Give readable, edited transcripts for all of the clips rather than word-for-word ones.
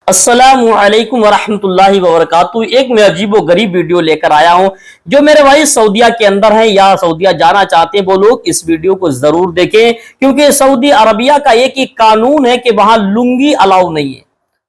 अस्सलामु अलैकुम वरहमतुल्लाहि वबरकातुहू। एक मैं अजीबो गरीब वीडियो लेकर आया हूं। जो मेरे भाई सऊदीया के अंदर हैं या सऊदीया जाना चाहते हैं वो लोग इस वीडियो को जरूर देखें, क्योंकि सऊदी अरबिया का एक ही कानून है कि वहां लुंगी अलाउ नहीं है,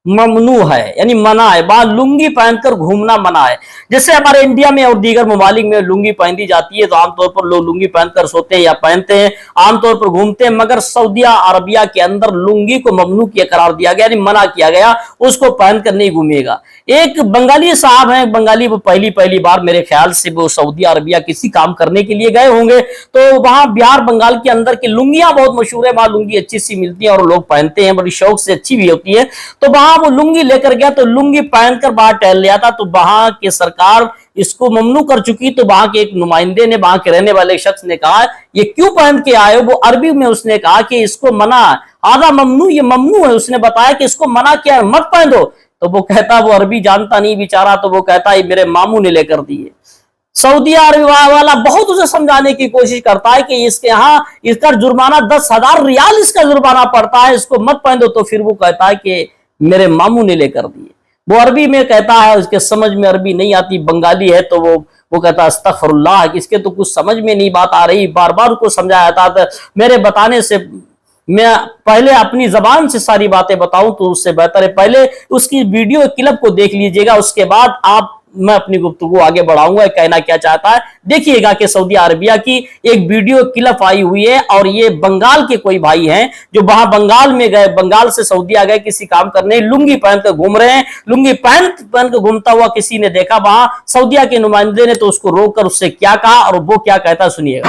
ममनू है, यानी मना है। वहां लुंगी पहनकर घूमना मना है। जैसे हमारे इंडिया में और दीगर ममालिक में लुंगी पहनी जाती है तो आमतौर पर लोग लुंगी पहनकर सोते हैं या पहनते हैं, आमतौर पर घूमते हैं, मगर सऊदीया अरबिया के अंदर लुंगी को ममनू किया करार दिया गया, यानी मना किया गया, उसको पहनकर नहीं घूमेगा। एक बंगाली साहब हैं, बंगाली, वो पहली बार मेरे ख्याल से वो सऊदी अरबिया किसी काम करने के लिए गए होंगे, तो वहां बिहार बंगाल के अंदर की लुंगियां बहुत मशहूर है, वहां लुंगी अच्छी सी मिलती है और लोग पहनते हैं, बड़ी शौक से, अच्छी भी होती है। तो वहां वो लुंगी लेकर गया तो लुंगी पहनकर बाहर टहल लिया था, तो वहां की सरकार इसको ममनू कर चुकी। तो वहां के एक नुमाइंदे ने, वहां के रहने वाले शख्स ने कहा, ये क्यों पहन के आए हो? वो अरबी में उसने कहा कि इसको मना, आधा ममनू, ये ममनू है। उसने बताया कि इसको मना किया है, मत पहन दो। तो वो कहता, वो अरबी जानता नहीं बेचारा, तो वो कहता है मेरे मामू ने लेकर दिए। सऊदी अरबिया वाला बहुत उसे समझाने की कोशिश करता है कि इसके यहाँ इसका जुर्माना 10,000 रियाल इसका जुर्माना पड़ता है, इसको मत पहन दो। तो फिर वो कहता है कि मेरे मामू ने लेकर दिए। वो अरबी में कहता है, उसके समझ में अरबी नहीं आती, बंगाली है, तो वो कहता है अस्तगफिरुल्लाह, इसके तो कुछ समझ में नहीं बात आ रही। बार बार उसको समझाया था, मेरे बताने से मैं पहले अपनी जबान से सारी बातें बताऊं तो उससे बेहतर है पहले उसकी वीडियो क्लिप को देख लीजिएगा, उसके बाद मैं अपनी गुफ्तगू आगे बढ़ाऊंगा। कहना क्या चाहता है देखिएगा कि सऊदी अरबिया की एक वीडियो क्लिप आई हुई है और ये बंगाल के कोई भाई हैं जो वहां बंगाल में गए, बंगाल से सऊदीया गए किसी काम करने, लुंगी पहनकर घूम रहे हैं। लुंगी पहन कर घूमता हुआ किसी ने देखा वहां सऊदीया के नुमाइंदे ने, तो उसको रोककर उससे क्या कहा और वो क्या कहता सुनिएगा।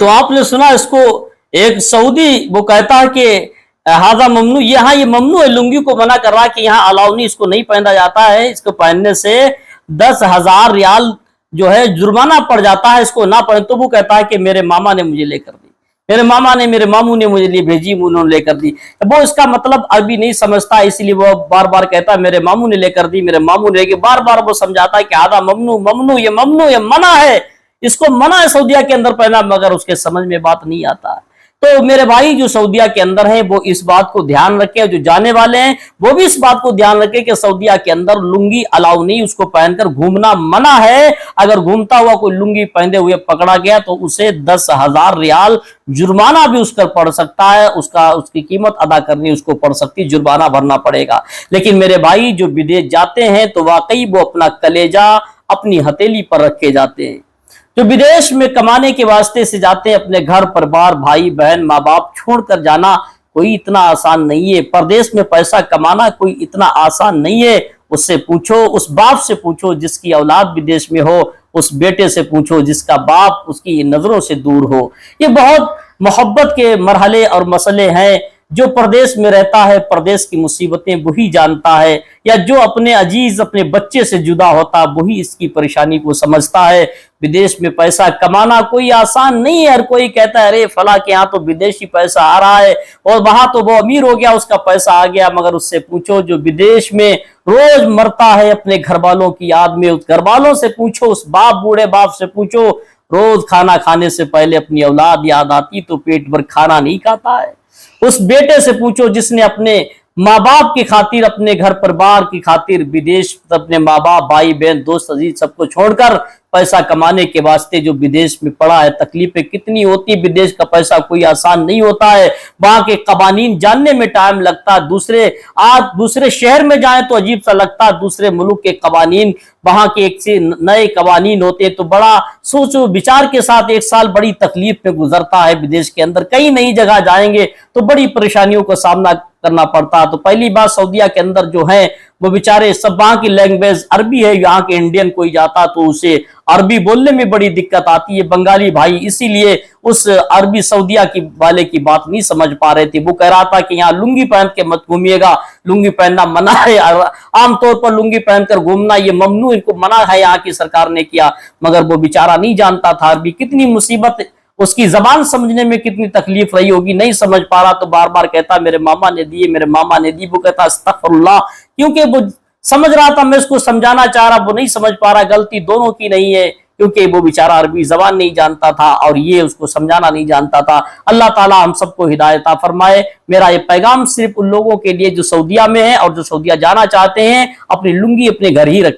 तो आपने सुना इसको, एक सऊदी वो कहता है कि हाजा ममनू, यहाँ ये ममनू है, लुंगी को मना कर रहा है कि यहाँ अलाउ नहीं, इसको नहीं पहना जाता है, इसको पहनने से 10,000 रियाल जो है जुर्माना पड़ जाता है, इसको ना पहन। तो वो कहता है कि मेरे मामा ने मुझे लेकर दी, मेरे मामू ने मुझे लिए भेजी, उन्होंने लेकर दी। वो इसका मतलब अभी नहीं समझता, इसलिए वो बार बार कहता है मेरे मामू ने लेकर दी, मेरे मामू ने लेकर। बार बार वो समझाता है कि आधा ममनू ये मना है, इसको मना है सऊदीया के अंदर पहना, मगर उसके समझ में बात नहीं आता। तो मेरे भाई जो सऊदीया के अंदर हैं वो इस बात को ध्यान रखें, जो जाने वाले हैं वो भी इस बात को ध्यान रखें कि सऊदीया के अंदर लुंगी अलाउ नहीं, उसको पहनकर घूमना मना है। अगर घूमता हुआ कोई लुंगी पहने हुए पकड़ा गया तो उसे 10,000 रियाल जुर्माना भी उसका पड़ सकता है, उसकी कीमत अदा करनी उसको पड़ सकती, जुर्माना भरना पड़ेगा। लेकिन मेरे भाई जो विदेश जाते हैं तो वाकई वो अपना कलेजा अपनी हथेली पर रख के जाते हैं। जो विदेश में कमाने के वास्ते से जाते हैं, अपने घर परिवार भाई बहन माँ बाप छोड़कर जाना कोई इतना आसान नहीं है। परदेश में पैसा कमाना कोई इतना आसान नहीं है। उससे पूछो, उस बाप से पूछो जिसकी औलाद विदेश में हो, उस बेटे से पूछो जिसका बाप उसकी नजरों से दूर हो। ये बहुत मोहब्बत के मरहले और मसले हैं। जो परदेश में रहता है, परदेश की मुसीबतें वही जानता है, या जो अपने अजीज अपने बच्चे से जुदा होता वही इसकी परेशानी को समझता है। विदेश में पैसा कमाना कोई आसान नहीं है। हर कोई कहता है अरे फला के यहाँ तो विदेशी पैसा आ रहा है और वहां तो वो अमीर हो गया, उसका पैसा आ गया, मगर उससे पूछो जो विदेश में रोज मरता है अपने घर वालों की याद में, उस घर वालों से पूछो, उस बूढ़े बाप से पूछो, रोज खाना खाने से पहले अपनी औलाद याद आती तो पेट भर खाना नहीं खाता है। उस बेटे से पूछो जिसने अपने माँ बाप की खातिर, अपने घर परिवार की खातिर विदेश, अपने माँ बाप, भाई बहन, दोस्त अजीज सबको छोड़कर पैसा कमाने के वास्ते जो विदेश में पड़ा है, तकलीफें कितनी होती है। विदेश का पैसा कोई आसान नहीं होता है, वहां के कवानीन जानने में टाइम लगता है। दूसरे शहर में जाए तो अजीब सा लगता है, दूसरे मुल्क के कवानीन, वहां के एक से नए कवानीन होते तो बड़ा सोचो विचार के साथ एक साल बड़ी तकलीफ में गुजरता है। विदेश के अंदर कई नई जगह जाएंगे तो बड़ी परेशानियों का सामना करना पड़ता है। तो पहली बात, सऊदीया के अंदर जो है वो बेचारे सब, वहां की लैंग्वेज अरबी है, यहाँ के इंडियन कोई जाता तो उसे अरबी बोलने में बड़ी दिक्कत आती है। बंगाली भाई इसीलिए उस अरबी सऊदीया की वाले की बात नहीं समझ पा रहे थे। वो कह रहा था कि यहाँ लुंगी पहन के मत घूमिएगा, लुंगी पहनना मना है, आमतौर पर लुंगी पहनकर घूमना ये ममनू, इनको मना है, यहाँ की सरकार ने किया। मगर वो बेचारा नहीं जानता था अरबी, कितनी मुसीबत, उसकी जबान समझने में कितनी तकलीफ रही होगी, नहीं समझ पा रहा तो बार बार कहता मेरे मामा ने दिए, मेरे मामा ने दी। वो कहता अस्तगफिरुल्लाह, क्योंकि वो समझ रहा था, मैं उसको समझाना चाह रहा, वो नहीं समझ पा रहा। गलती दोनों की नहीं है, क्योंकि वो बेचारा अरबी जबान नहीं जानता था और ये उसको समझाना नहीं जानता था। अल्लाह ताला हम सबको हिदायत फरमाए। मेरा ये पैगाम सिर्फ उन लोगों के लिए जो सऊदीया में है और जो सऊदीया जाना चाहते हैं, अपनी लुंगी अपने घर ही रख